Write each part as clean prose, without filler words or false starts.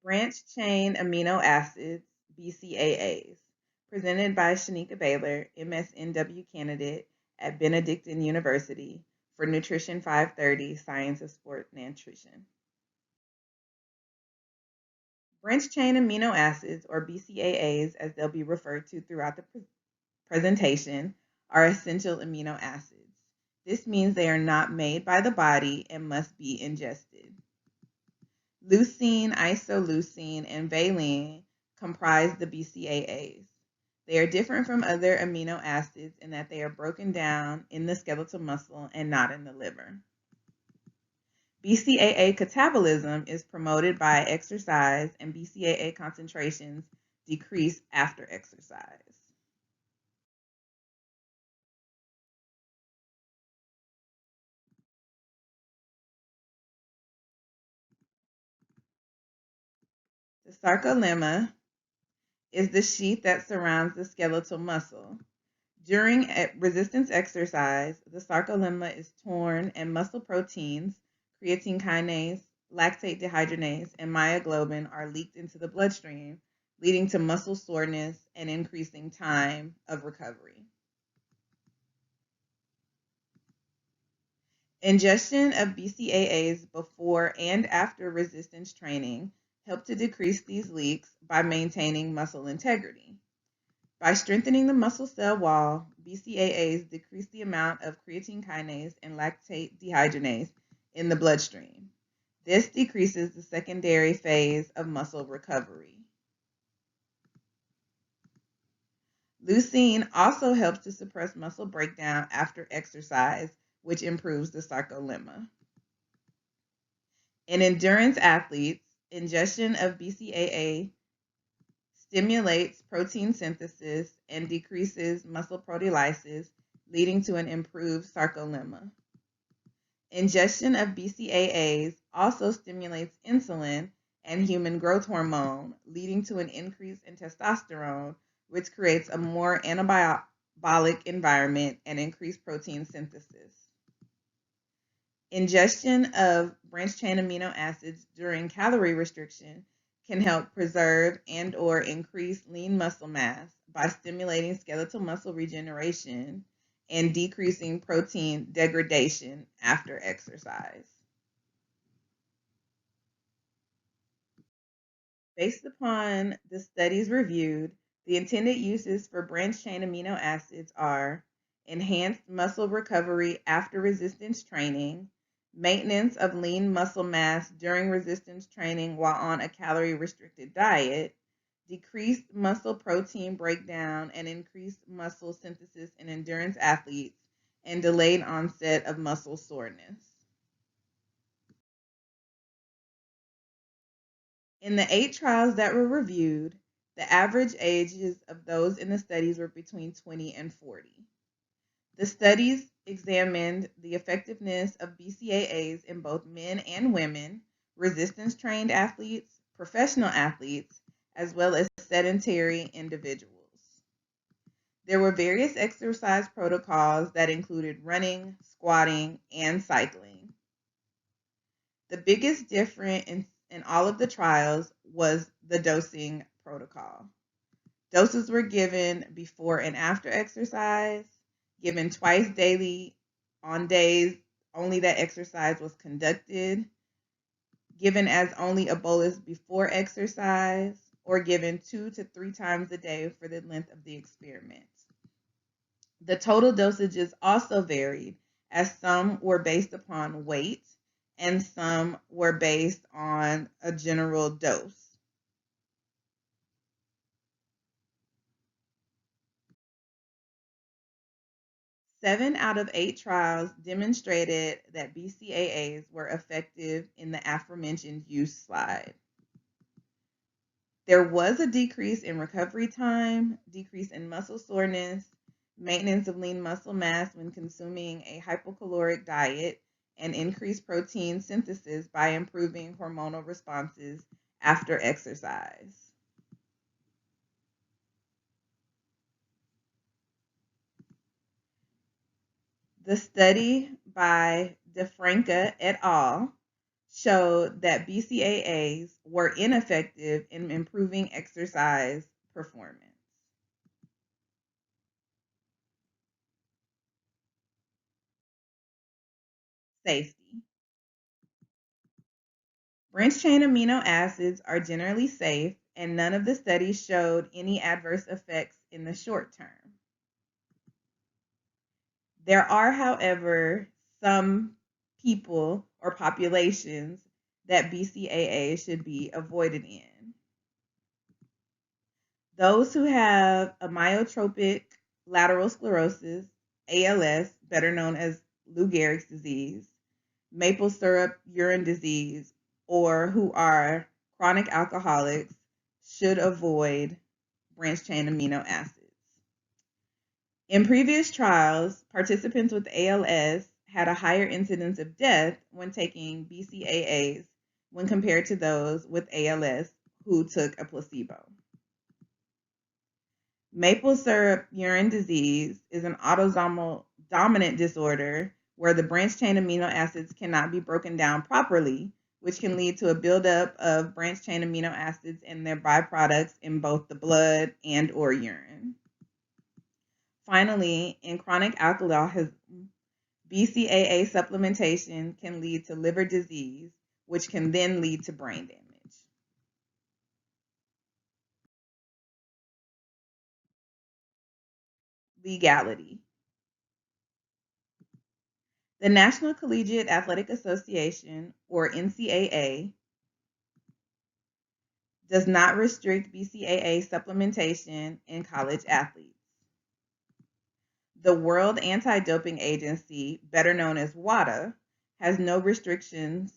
Branched-chain amino acids, BCAAs, presented by Shanika Baylor, MSNW candidate at Benedictine University for Nutrition 530, Science of Sport Nutrition. Branched-chain amino acids, or BCAAs, as they'll be referred to throughout the presentation, are essential amino acids. This means they are not made by the body and must be ingested. Leucine, isoleucine, and valine comprise the BCAAs. They are different from other amino acids in that they are broken down in the skeletal muscle and not in the liver. BCAA catabolism is promoted by exercise, and BCAA concentrations decrease after exercise. The sarcolemma is the sheath that surrounds the skeletal muscle. During resistance exercise, the sarcolemma is torn and muscle proteins, creatine kinase, lactate dehydrogenase, and myoglobin are leaked into the bloodstream, leading to muscle soreness and increasing time of recovery. Ingestion of BCAAs before and after resistance training help to decrease these leaks by maintaining muscle integrity. By strengthening the muscle cell wall, BCAAs decrease the amount of creatine kinase and lactate dehydrogenase in the bloodstream. This decreases the secondary phase of muscle recovery. Leucine also helps to suppress muscle breakdown after exercise, which improves the sarcolemma. In endurance athletes, ingestion of BCAA stimulates protein synthesis and decreases muscle proteolysis, leading to an improved sarcolemma. Ingestion of BCAAs also stimulates insulin and human growth hormone, leading to an increase in testosterone, which creates a more anabolic environment and increased protein synthesis. Ingestion of branched-chain amino acids during calorie restriction can help preserve and/or increase lean muscle mass by stimulating skeletal muscle regeneration and decreasing protein degradation after exercise. Based upon the studies reviewed, the intended uses for branched-chain amino acids are enhanced muscle recovery after resistance training, maintenance of lean muscle mass during resistance training while on a calorie-restricted diet, decreased muscle protein breakdown and increased muscle synthesis in endurance athletes, and delayed onset of muscle soreness. In the 8 trials that were reviewed, the average ages of those in the studies were between 20 and 40. The studies examined the effectiveness of BCAAs in both men and women, resistance-trained athletes, professional athletes, as well as sedentary individuals. There were various exercise protocols that included running, squatting, and cycling. The biggest difference in all of the trials was the dosing protocol. Doses were given before and after exercise, given twice daily on days only that exercise was conducted, given as only a bolus before exercise, or given 2 to 3 times a day for the length of the experiment. The total dosages also varied, as some were based upon weight and some were based on a general dose. 7 out of 8 trials demonstrated that BCAAs were effective in the aforementioned use slide. There was a decrease in recovery time, decrease in muscle soreness, maintenance of lean muscle mass when consuming a hypocaloric diet, and increased protein synthesis by improving hormonal responses after exercise. The study by DeFranca et al. showed that BCAAs were ineffective in improving exercise performance. Safety. Branched-chain amino acids are generally safe, and none of the studies showed any adverse effects in the short term. There are, however, some people or populations that BCAA should be avoided in. Those who have amyotrophic lateral sclerosis, ALS, better known as Lou Gehrig's disease, maple syrup urine disease, or who are chronic alcoholics should avoid branched-chain amino acids. In previous trials, participants with ALS had a higher incidence of death when taking BCAAs when compared to those with ALS who took a placebo. Maple syrup urine disease is an autosomal dominant disorder where the branched-chain amino acids cannot be broken down properly, which can lead to a buildup of branched-chain amino acids and their byproducts in both the blood and or urine. Finally, in chronic alcoholism, BCAA supplementation can lead to liver disease, which can then lead to brain damage. Legality. The National Collegiate Athletic Association, or NCAA, does not restrict BCAA supplementation in college athletes. The World Anti-Doping Agency, better known as WADA, has no restrictions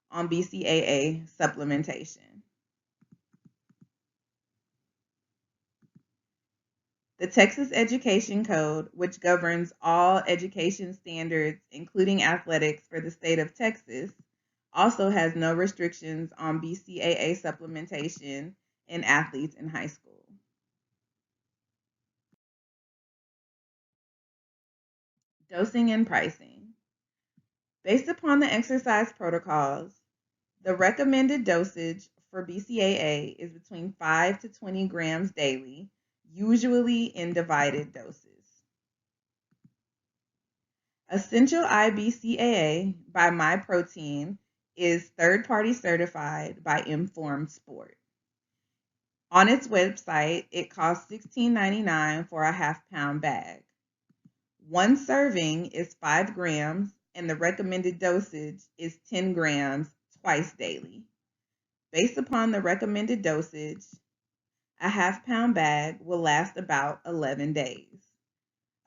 on BCAA supplementation. The Texas Education Code, which governs all education standards, including athletics for the state of Texas, also has no restrictions on BCAA supplementation in athletes in high school. Dosing and pricing. Based upon the exercise protocols, the recommended dosage for BCAA is between 5 to 20 grams daily, usually in divided doses. Essential IBCAA by MyProtein is third-party certified by Informed Sport. On its website, it costs $16.99 for a half-pound bag. One serving is 5 grams, and the recommended dosage is 10 grams twice daily. Based upon the recommended dosage, a half-pound bag will last about 11 days.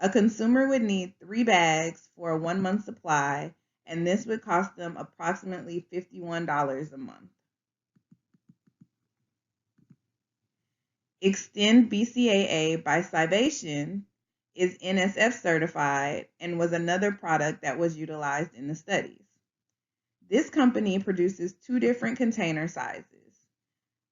A consumer would need 3 bags for a 1-month supply, and this would cost them approximately $51 a month. Extend BCAA by Cybation is NSF certified and was another product that was utilized in the studies. This company produces 2 different container sizes.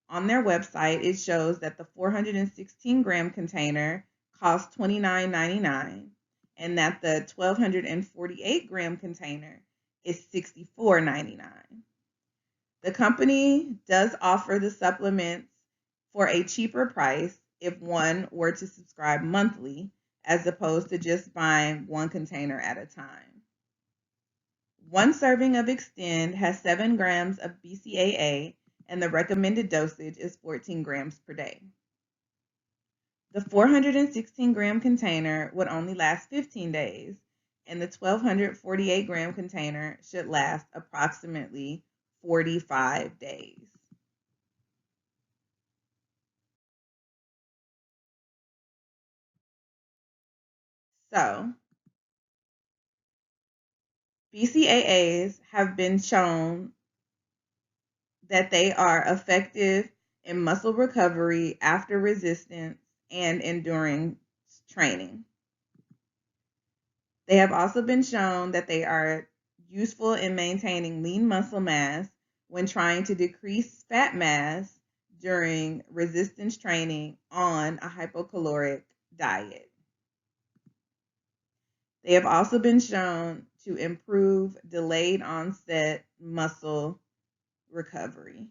On their website, it shows that the 416-gram container costs $29.99 and that the 1,248-gram container is $64.99. The company does offer the supplements for a cheaper price if one were to subscribe monthly, as opposed to just buying 1 container at a time. 1 serving of Extend has 7 grams of BCAA, and the recommended dosage is 14 grams per day. The 416-gram container would only last 15 days, and the 1,248-gram container should last approximately 45 days. So, BCAAs have been shown that they are effective in muscle recovery after resistance and enduring training. They have also been shown that they are useful in maintaining lean muscle mass when trying to decrease fat mass during resistance training on a hypocaloric diet. They have also been shown to improve delayed onset muscle recovery.